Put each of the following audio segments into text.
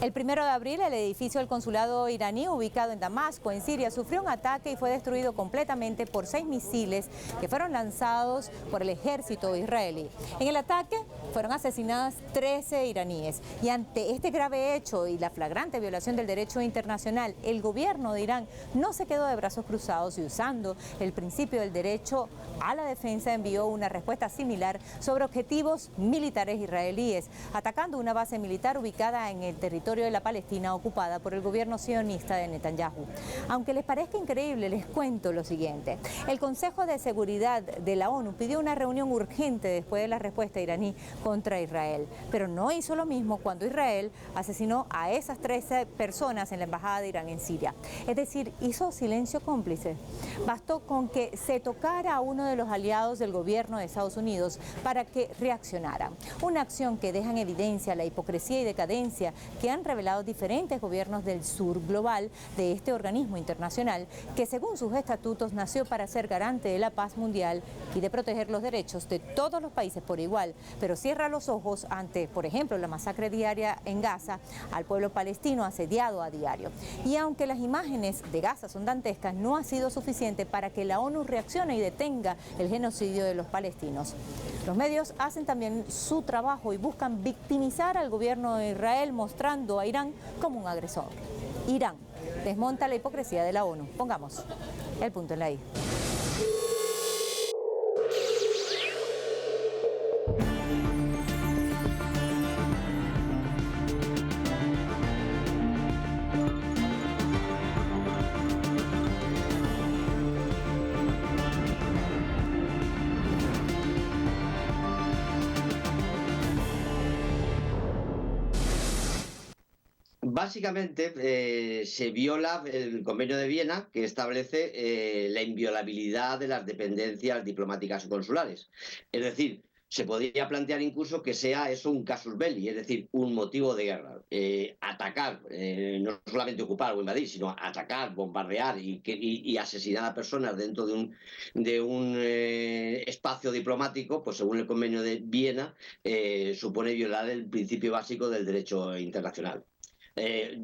El 1 de abril, el edificio del consulado iraní ubicado en Damasco, en Siria, sufrió un ataque y fue destruido completamente por 6 misiles que fueron lanzados por el ejército israelí. En el ataque fueron asesinadas 13 iraníes y ante este grave hecho y la flagrante violación del derecho internacional, el gobierno de Irán no se quedó de brazos cruzados y usando el principio del derecho a la defensa envió una respuesta similar sobre objetivos militares israelíes, atacando una base militar ubicada en el territorio de la Palestina ocupada por el gobierno sionista de Netanyahu. Aunque les parezca increíble, les cuento lo siguiente. El Consejo de Seguridad de la ONU pidió una reunión urgente después de la respuesta iraní contra Israel, pero no hizo lo mismo cuando Israel asesinó a esas 13 personas en la embajada de Irán en Siria. Es decir, hizo silencio cómplice. Bastó con que se tocara a uno de los aliados del gobierno de Estados Unidos para que reaccionaran. Una acción que deja en evidencia la hipocresía y decadencia que han revelado diferentes gobiernos del sur global de este organismo internacional que según sus estatutos nació para ser garante de la paz mundial y de proteger los derechos de todos los países por igual, pero cierra los ojos ante, por ejemplo, la masacre diaria en Gaza al pueblo palestino asediado a diario. Y aunque las imágenes de Gaza son dantescas, no ha sido suficiente para que la ONU reaccione y detenga el genocidio de los palestinos. Los medios hacen también su trabajo y buscan victimizar al gobierno de Israel mostrando a Irán como un agresor. Irán desmonta la hipocresía de la ONU. Pongamos el punto en la I. Básicamente se viola el Convenio de Viena, que establece la inviolabilidad de las dependencias diplomáticas o consulares. Es decir, se podría plantear incluso que sea eso un casus belli, es decir, un motivo de guerra. Atacar, no solamente ocupar o invadir, sino atacar, bombardear y asesinar a personas dentro de un espacio diplomático, pues según el Convenio de Viena, supone violar el principio básico del derecho internacional.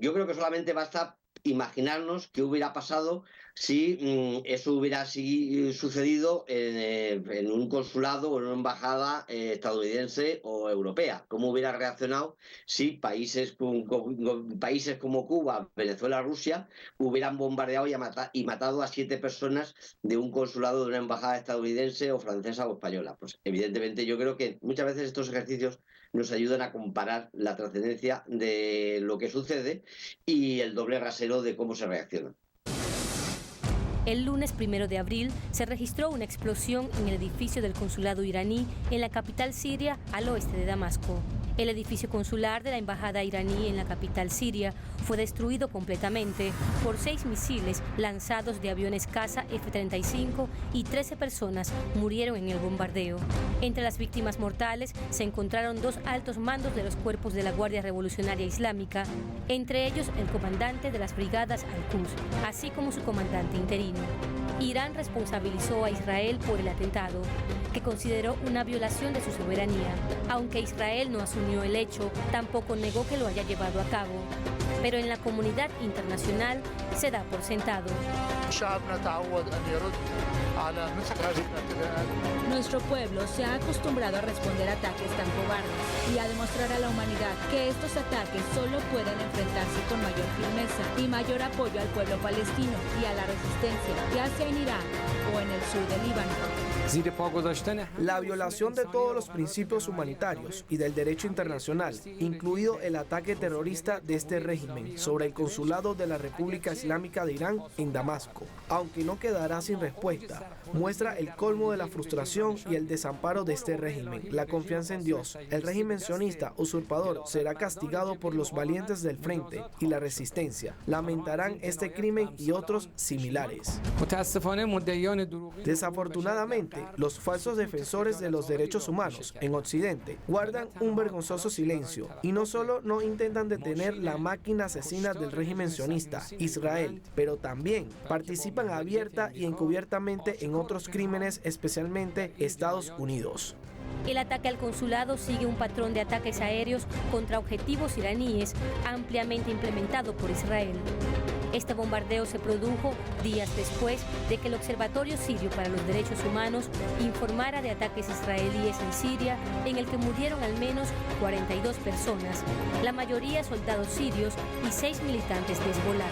Yo creo que solamente basta imaginarnos qué hubiera pasado si eso hubiera sucedido en un consulado o en una embajada estadounidense o europea. ¿Cómo hubiera reaccionado si países como Cuba, Venezuela, Rusia hubieran bombardeado y matado a 7 personas de un consulado de una embajada estadounidense o francesa o española? Pues evidentemente yo creo que muchas veces estos ejercicios nos ayudan a comparar la trascendencia de lo que sucede y el doble rasero de cómo se reacciona. El lunes 1 de abril se registró una explosión en el edificio del consulado iraní en la capital siria al oeste de Damasco. El edificio consular de la embajada iraní en la capital siria fue destruido completamente por 6 misiles lanzados de aviones caza F-35 y 13 personas murieron en el bombardeo. Entre las víctimas mortales se encontraron 2 altos mandos de los cuerpos de la Guardia Revolucionaria Islámica, entre ellos el comandante de las brigadas Al-Quds, así como su comandante interino. Irán responsabilizó a Israel por el atentado, que consideró una violación de su soberanía. Aunque Israel no asumió el hecho, tampoco negó que lo haya llevado a cabo. Pero en la comunidad internacional se da por sentado. Nuestro pueblo se ha acostumbrado a responder ataques tan cobardes y a demostrar a la humanidad que estos ataques solo pueden enfrentarse con mayor firmeza y mayor apoyo al pueblo palestino y a la resistencia, ya sea en Irán o en el sur del Líbano. La violación de todos los principios humanitarios y del derecho internacional, incluido el ataque terrorista de este régimen sobre el consulado de la República Islámica de Irán en Damasco, aunque no quedará sin respuesta, muestra el colmo de la frustración y el desamparo de este régimen. La confianza en Dios, el régimen sionista usurpador será castigado por los valientes del frente y la resistencia. Lamentarán este crimen y otros similares. Desafortunadamente, parte, los falsos defensores de los derechos humanos en Occidente guardan un vergonzoso silencio y no solo no intentan detener la máquina asesina del régimen sionista, Israel, pero también participan abierta y encubiertamente en otros crímenes, especialmente Estados Unidos. El ataque al consulado sigue un patrón de ataques aéreos contra objetivos iraníes ampliamente implementado por Israel. Este bombardeo se produjo días después de que el Observatorio Sirio para los Derechos Humanos informara de ataques israelíes en Siria en el que murieron al menos 42 personas, la mayoría soldados sirios y 6 militantes de Hezbollah.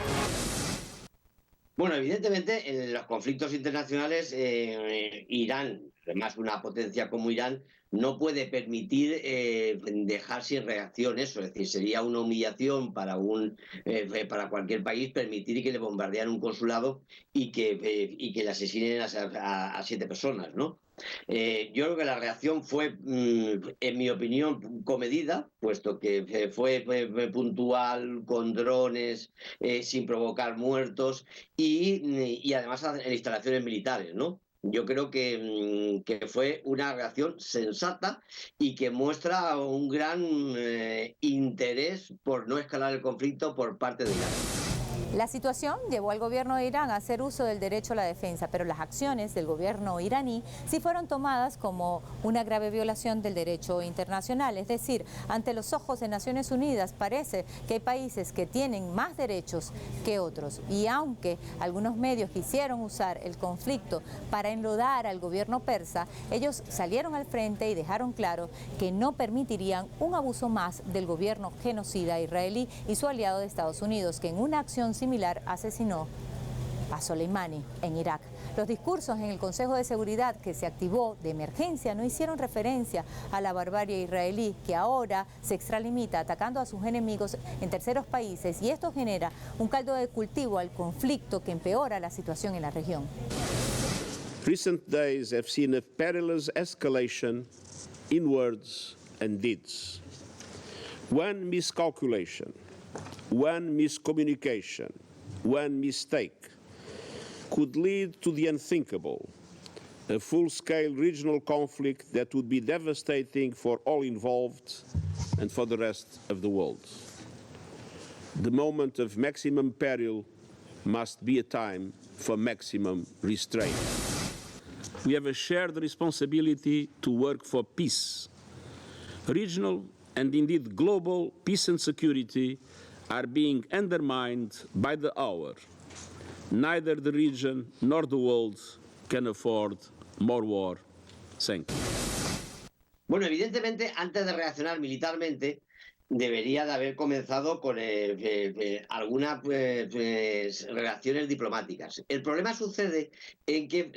Bueno, evidentemente en los conflictos internacionales Irán, además una potencia como Irán, no puede permitir dejar sin reacción eso. Es decir, sería una humillación para cualquier país permitir que le bombardean un consulado y que le asesinen a 7 personas, ¿no? Yo creo que la reacción fue, en mi opinión, comedida, puesto que fue puntual, con drones, sin provocar muertos y además en instalaciones militares, ¿no? Yo creo que fue una reacción sensata y que muestra un gran interés por no escalar el conflicto por parte de Irán. La situación llevó al gobierno de Irán a hacer uso del derecho a la defensa, pero las acciones del gobierno iraní sí fueron tomadas como una grave violación del derecho internacional. Es decir, ante los ojos de Naciones Unidas parece que hay países que tienen más derechos que otros. Y aunque algunos medios quisieron usar el conflicto para enlodar al gobierno persa, ellos salieron al frente y dejaron claro que no permitirían un abuso más del gobierno genocida israelí y su aliado de Estados Unidos, que en una acción similar asesinó a Soleimani en Irak. Los discursos en el Consejo de Seguridad que se activó de emergencia no hicieron referencia a la barbarie israelí, que ahora se extralimita atacando a sus enemigos en terceros países, y esto genera un caldo de cultivo al conflicto que empeora la situación en la región. Recent days have seen a perilous escalation in words and deeds. One miscalculation, one miscommunication, one mistake could lead to the unthinkable, a full-scale regional conflict that would be devastating for all involved and for the rest of the world. The moment of maximum peril must be a time for maximum restraint. We have a shared responsibility to work for peace. Regional and indeed global peace and security are being undermined by the hour. Neither the region nor the world can afford more war. Thank you. Bueno, evidentemente, antes de reaccionar militarmente, debería de haber comenzado con algunas relaciones diplomáticas. El problema sucede en que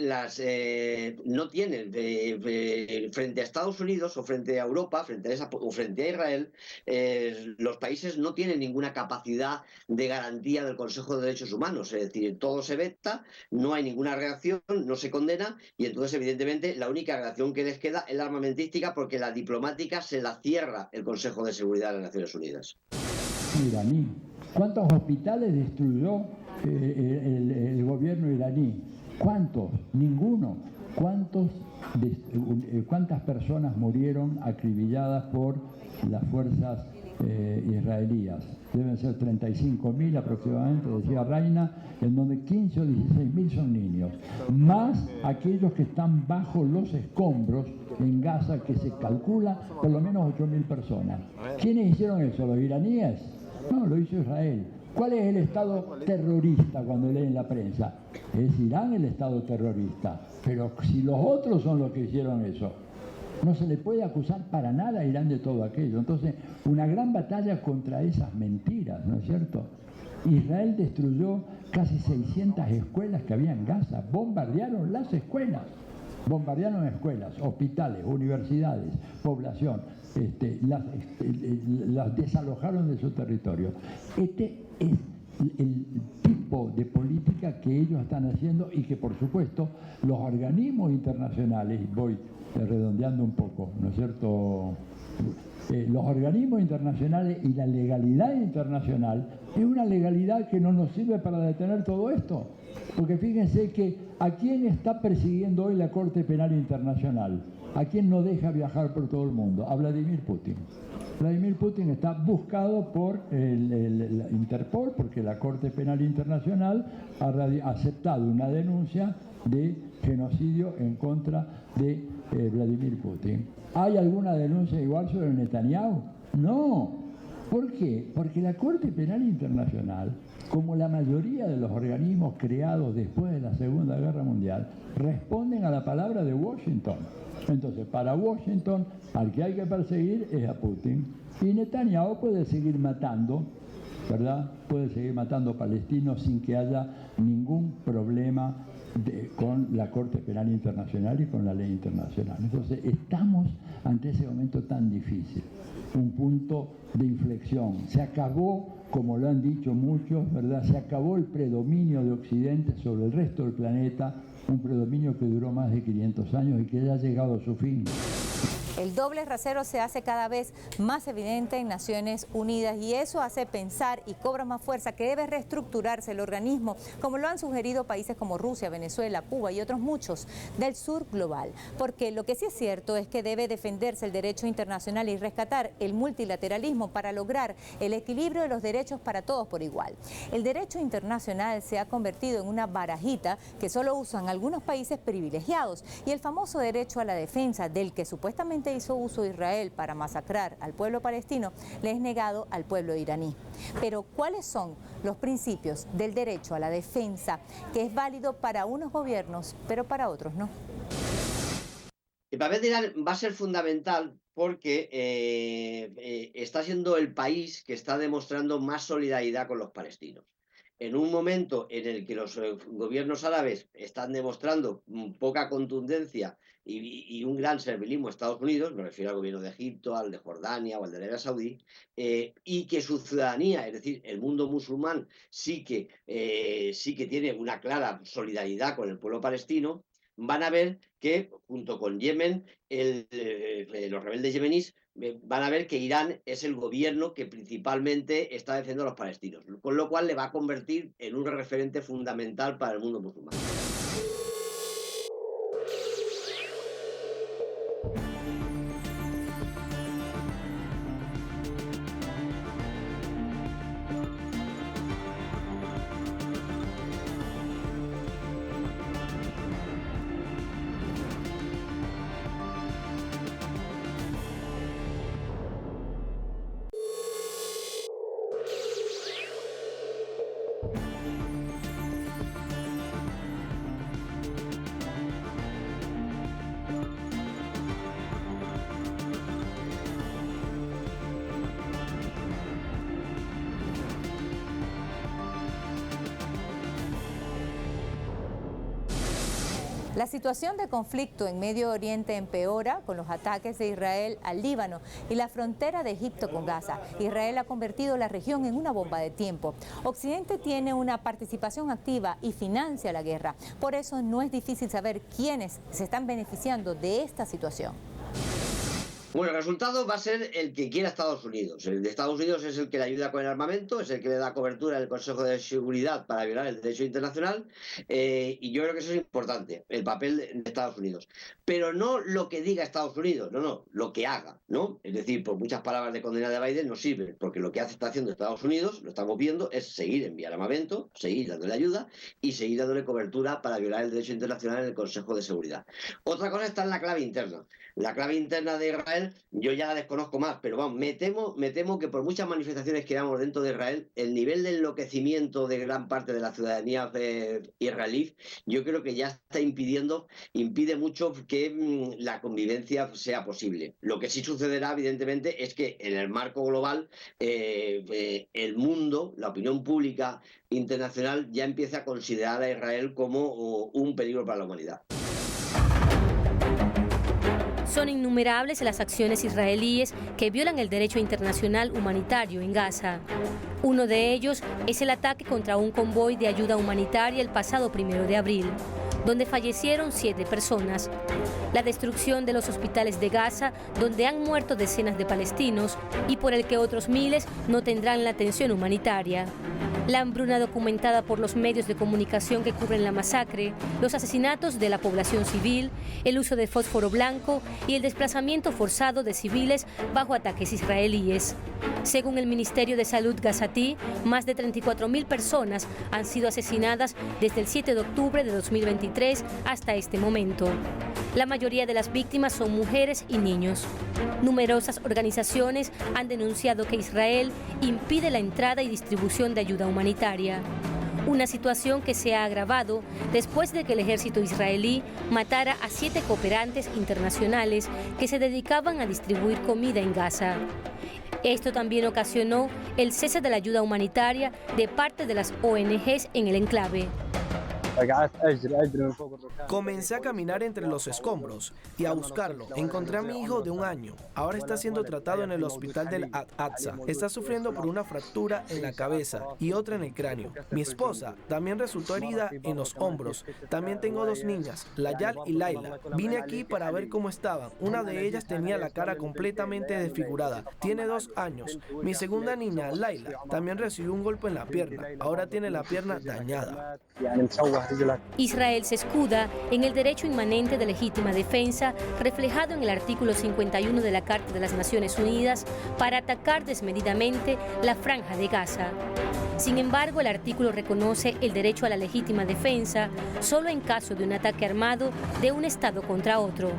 no tienen frente a Estados Unidos o frente a Europa, frente a Israel, los países no tienen ninguna capacidad de garantía del Consejo de Derechos Humanos. Es decir, todo se veta, no hay ninguna reacción, no se condena, y entonces evidentemente la única reacción que les queda es la armamentística, porque la diplomática se la cierra el Consejo de Seguridad de las Naciones Unidas. Iraní. ¿Cuántos hospitales destruyó el gobierno iraní? ¿Cuántos? Ninguno. ¿Cuántas personas murieron acribilladas por las fuerzas israelíes? Deben ser 35.000 aproximadamente, decía Reina, en donde 15 o 16.000 son niños, más aquellos que están bajo los escombros en Gaza, que se calcula por lo menos 8.000 personas. ¿Quiénes hicieron eso? ¿Los iraníes? No, lo hizo Israel. ¿Cuál es el Estado terrorista cuando leen la prensa? Es Irán el Estado terrorista. Pero si los otros son los que hicieron eso, no se le puede acusar para nada a Irán de todo aquello. Entonces, una gran batalla contra esas mentiras, ¿no es cierto? Israel destruyó casi 600 escuelas que había en Gaza. Bombardearon las escuelas. Bombardearon escuelas, hospitales, universidades, población. Las desalojaron de su territorio. Este es el tipo de política que ellos están haciendo, y que, por supuesto, los organismos internacionales, voy redondeando un poco, ¿no es cierto? Los organismos internacionales y la legalidad internacional es una legalidad que no nos sirve para detener todo esto. Porque fíjense que ¿a quién está persiguiendo hoy la Corte Penal Internacional? ¿A quién no deja viajar por todo el mundo? A Vladimir Putin. Vladimir Putin está buscado por el Interpol porque la Corte Penal Internacional ha aceptado una denuncia de genocidio en contra de Vladimir Putin. ¿Hay alguna denuncia igual sobre Netanyahu? No. ¿Por qué? Porque la Corte Penal Internacional, como la mayoría de los organismos creados después de la Segunda Guerra Mundial, responden a la palabra de Washington. Entonces, para Washington, al que hay que perseguir es a Putin. Y Netanyahu puede seguir matando, ¿verdad? Puede seguir matando palestinos sin que haya ningún problema con la Corte Penal Internacional y con la ley internacional. Entonces, estamos ante ese momento tan difícil, un punto de inflexión. Se acabó, como lo han dicho muchos, ¿verdad? Se acabó el predominio de Occidente sobre el resto del planeta, un predominio que duró más de 500 años y que ya ha llegado a su fin. El doble rasero se hace cada vez más evidente en Naciones Unidas y eso hace pensar y cobra más fuerza que debe reestructurarse el organismo, como lo han sugerido países como Rusia, Venezuela, Cuba y otros muchos del sur global. Porque lo que sí es cierto es que debe defenderse el derecho internacional y rescatar el multilateralismo para lograr el equilibrio de los derechos para todos por igual. El derecho internacional se ha convertido en una barajita que solo usan algunos países privilegiados y el famoso derecho a la defensa del que supuestamente hizo uso Israel para masacrar al pueblo palestino, le es negado al pueblo iraní. Pero ¿cuáles son los principios del derecho a la defensa que es válido para unos gobiernos, pero para otros no? El papel de Irán va a ser fundamental porque está siendo el país que está demostrando más solidaridad con los palestinos. En un momento en el que los gobiernos árabes están demostrando poca contundencia y un gran servilismo a Estados Unidos, me refiero al gobierno de Egipto, al de Jordania o al de Arabia Saudí, y que su ciudadanía, es decir, el mundo musulmán, sí que tiene una clara solidaridad con el pueblo palestino, van a ver que, junto con Yemen, los rebeldes yemeníes, van a ver que Irán es el gobierno que principalmente está defendiendo a los palestinos, con lo cual le va a convertir en un referente fundamental para el mundo musulmán. La situación de conflicto en Medio Oriente empeora con los ataques de Israel al Líbano y la frontera de Egipto con Gaza. Israel ha convertido la región en una bomba de tiempo. Occidente tiene una participación activa y financia la guerra. Por eso no es difícil saber quiénes se están beneficiando de esta situación. Bueno, el resultado va a ser el que quiera Estados Unidos. El de Estados Unidos es el que le ayuda con el armamento, es el que le da cobertura en el Consejo de Seguridad para violar el derecho internacional, y yo creo que eso es importante, el papel de Estados Unidos. Pero no lo que diga Estados Unidos, no, lo que haga, ¿no? Es decir, por muchas palabras de condena de Biden no sirve, porque lo que está haciendo Estados Unidos, lo estamos viendo, es seguir enviando armamento, seguir dándole ayuda y seguir dándole cobertura para violar el derecho internacional en el Consejo de Seguridad. Otra cosa está en la clave interna. La clave interna de Israel, yo ya la desconozco más, pero vamos, me temo que por muchas manifestaciones que veamos dentro de Israel, el nivel de enloquecimiento de gran parte de la ciudadanía israelí, yo creo que ya impide mucho que la convivencia sea posible. Lo que sí sucederá, evidentemente, es que en el marco global, el mundo, la opinión pública internacional, ya empieza a considerar a Israel como un peligro para la humanidad. Son innumerables las acciones israelíes que violan el derecho internacional humanitario en Gaza. Uno de ellos es el ataque contra un convoy de ayuda humanitaria el pasado 1 de abril, donde fallecieron 7 personas. La destrucción de los hospitales de Gaza, donde han muerto decenas de palestinos y por el que otros miles no tendrán la atención humanitaria. La hambruna documentada por los medios de comunicación que cubren la masacre, los asesinatos de la población civil, el uso de fósforo blanco y el desplazamiento forzado de civiles bajo ataques israelíes. Según el Ministerio de Salud gazatí, más de 34.000 personas han sido asesinadas desde el 7 de octubre de 2023 hasta este momento. La mayoría de las víctimas son mujeres y niños. Numerosas organizaciones han denunciado que Israel impide la entrada y distribución de ayuda humanitaria. Una situación que se ha agravado después de que el ejército israelí matara a 7 cooperantes internacionales que se dedicaban a distribuir comida en Gaza. Esto también ocasionó el cese de la ayuda humanitaria de parte de las ONGs en el enclave. Comencé a caminar entre los escombros y a buscarlo. Encontré a mi hijo de 1 año. Ahora está siendo tratado en el hospital del Al-Aqsa. Está sufriendo por una fractura en la cabeza y otra en el cráneo. Mi esposa también resultó herida en los hombros. También tengo 2 niñas, Layal y Laila. Vine aquí para ver cómo estaban. Una de ellas tenía la cara completamente desfigurada. Tiene 2 años. Mi segunda niña, Laila, también recibió un golpe en la pierna. Ahora tiene la pierna dañada. Israel se escuda en el derecho inmanente de legítima defensa reflejado en el artículo 51 de la Carta de las Naciones Unidas para atacar desmedidamente la Franja de Gaza. Sin embargo, el artículo reconoce el derecho a la legítima defensa solo en caso de un ataque armado de un Estado contra otro,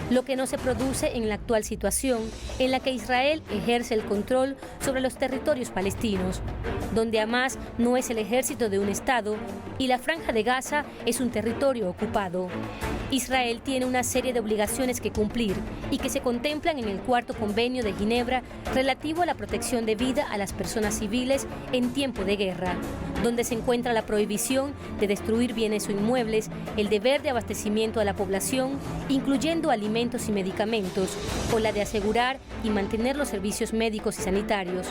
lo que no se produce en la actual situación en la que Israel ejerce el control sobre los territorios palestinos, donde Hamás no es el ejército de un Estado y la Franja de Gaza es un territorio ocupado. Israel tiene una serie de obligaciones que cumplir y que se contemplan en el 4º Convenio de Ginebra relativo a la protección de vida a las personas civiles en tiempo de guerra, donde se encuentra la prohibición de destruir bienes o inmuebles, el deber de abastecimiento a la población, incluyendo alimentos y medicamentos, o la de asegurar y mantener los servicios médicos y sanitarios.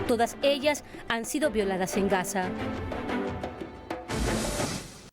Todas ellas han sido violadas en Gaza.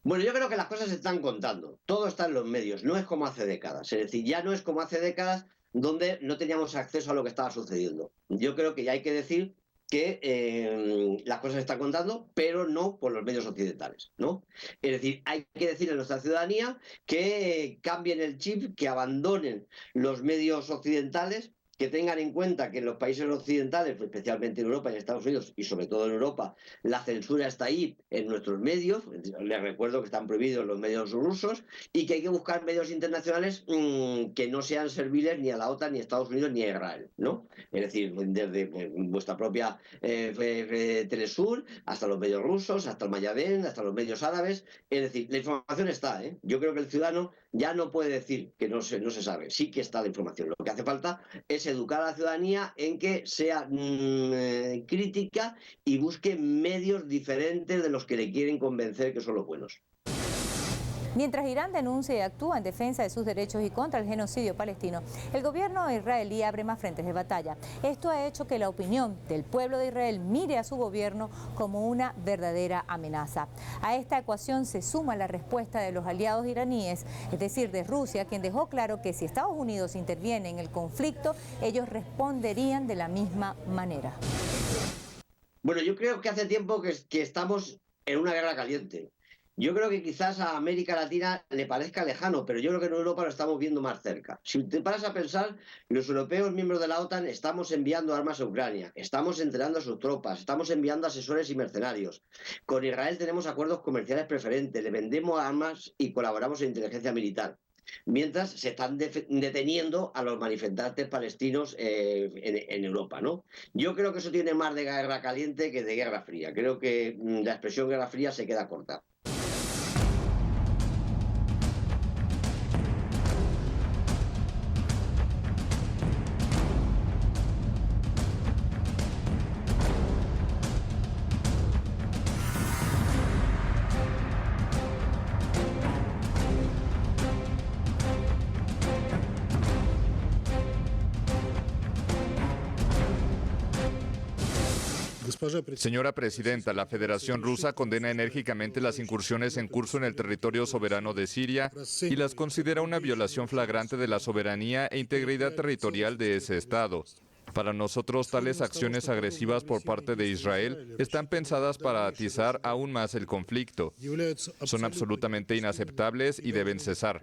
Bueno, yo creo que las cosas se están contando. Todo está en los medios. No es como hace décadas. Es decir, ya no es como hace décadas donde no teníamos acceso a lo que estaba sucediendo. Yo creo que ya hay que decir que las cosas se están contando, pero no por los medios occidentales, ¿no? Es decir, hay que decirle a nuestra ciudadanía que cambien el chip, que abandonen los medios occidentales, que tengan en cuenta que en los países occidentales, especialmente en Europa y en Estados Unidos, y sobre todo en Europa, la censura está ahí en nuestros medios. Les recuerdo que están prohibidos los medios rusos y que hay que buscar medios internacionales que no sean serviles ni a la OTAN, ni a Estados Unidos, ni a Israel, ¿no? Es decir, desde vuestra propia Telesur hasta los medios rusos, hasta el Mayadén, hasta los medios árabes. Es decir, la información está, ¿eh? Yo creo que el ciudadano ya no puede decir que no se sabe. Sí que está la información. Lo que hace falta es educar a la ciudadanía en que sea crítica y busque medios diferentes de los que le quieren convencer que son los buenos. Mientras Irán denuncia y actúa en defensa de sus derechos y contra el genocidio palestino, el gobierno israelí abre más frentes de batalla. Esto ha hecho que la opinión del pueblo de Israel mire a su gobierno como una verdadera amenaza. A esta ecuación se suma la respuesta de los aliados iraníes, es decir, de Rusia, quien dejó claro que si Estados Unidos interviene en el conflicto, ellos responderían de la misma manera. Bueno, yo creo que hace tiempo que estamos en una guerra caliente. Yo creo que quizás a América Latina le parezca lejano, pero yo creo que en Europa lo estamos viendo más cerca. Si te paras a pensar, los europeos miembros de la OTAN estamos enviando armas a Ucrania, estamos entrenando a sus tropas, estamos enviando asesores y mercenarios. Con Israel tenemos acuerdos comerciales preferentes, le vendemos armas y colaboramos en inteligencia militar. Mientras se están deteniendo a los manifestantes palestinos en Europa, ¿no? Yo creo que eso tiene más de guerra caliente que de guerra fría. Creo que la expresión guerra fría se queda corta. Señora Presidenta, la Federación Rusa condena enérgicamente las incursiones en curso en el territorio soberano de Siria y las considera una violación flagrante de la soberanía e integridad territorial de ese Estado. Para nosotros, tales acciones agresivas por parte de Israel están pensadas para atizar aún más el conflicto. Son absolutamente inaceptables y deben cesar.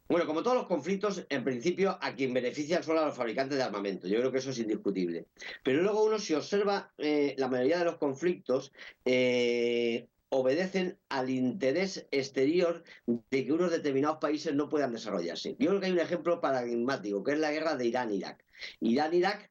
Bueno, como todos los conflictos, en principio a quien benefician son a los fabricantes de armamento. Yo creo que eso es indiscutible. Pero luego uno, si observa la mayoría de los conflictos, obedecen al interés exterior de que unos determinados países no puedan desarrollarse. Yo creo que hay un ejemplo paradigmático, que es la guerra de Irán-Irak. Irán-Irak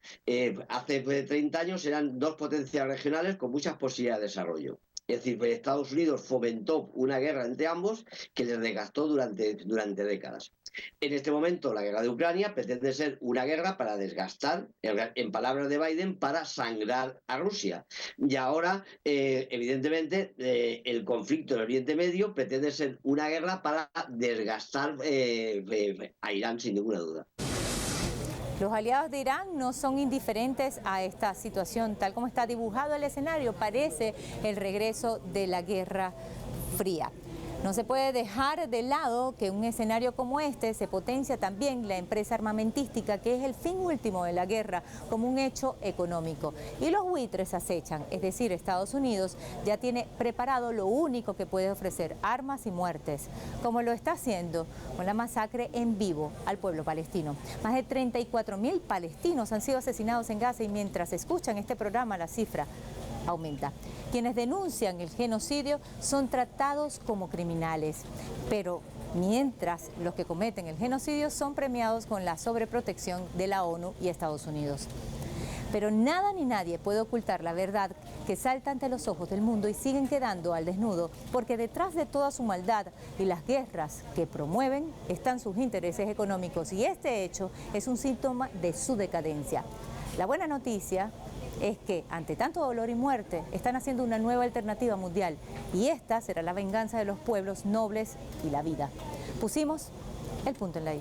hace 30 años eran dos potencias regionales con muchas posibilidades de desarrollo. Es decir, Estados Unidos fomentó una guerra entre ambos que les desgastó durante décadas. En este momento, la guerra de Ucrania pretende ser una guerra para desgastar, en palabras de Biden, para sangrar a Rusia. Y ahora, evidentemente, el conflicto en Oriente Medio pretende ser una guerra para desgastar a Irán, sin ninguna duda. Los aliados de Irán no son indiferentes a esta situación. Tal como está dibujado el escenario, parece el regreso de la Guerra Fría. No se puede dejar de lado que en un escenario como este se potencia también la empresa armamentística, que es el fin último de la guerra, como un hecho económico. Y los buitres acechan, es decir, Estados Unidos ya tiene preparado lo único que puede ofrecer: armas y muertes, como lo está haciendo con la masacre en vivo al pueblo palestino. Más de 34.000 palestinos han sido asesinados en Gaza y mientras escuchan este programa la cifra aumenta. Quienes denuncian el genocidio son tratados como criminales, pero mientras los que cometen el genocidio son premiados con la sobreprotección de la ONU y Estados Unidos. Pero nada ni nadie puede ocultar la verdad que salta ante los ojos del mundo y siguen quedando al desnudo, porque detrás de toda su maldad y las guerras que promueven están sus intereses económicos, y este hecho es un síntoma de su decadencia. La buena noticia es que ante tanto dolor y muerte están haciendo una nueva alternativa mundial, y esta será la venganza de los pueblos nobles y la vida. Pusimos el punto en la I.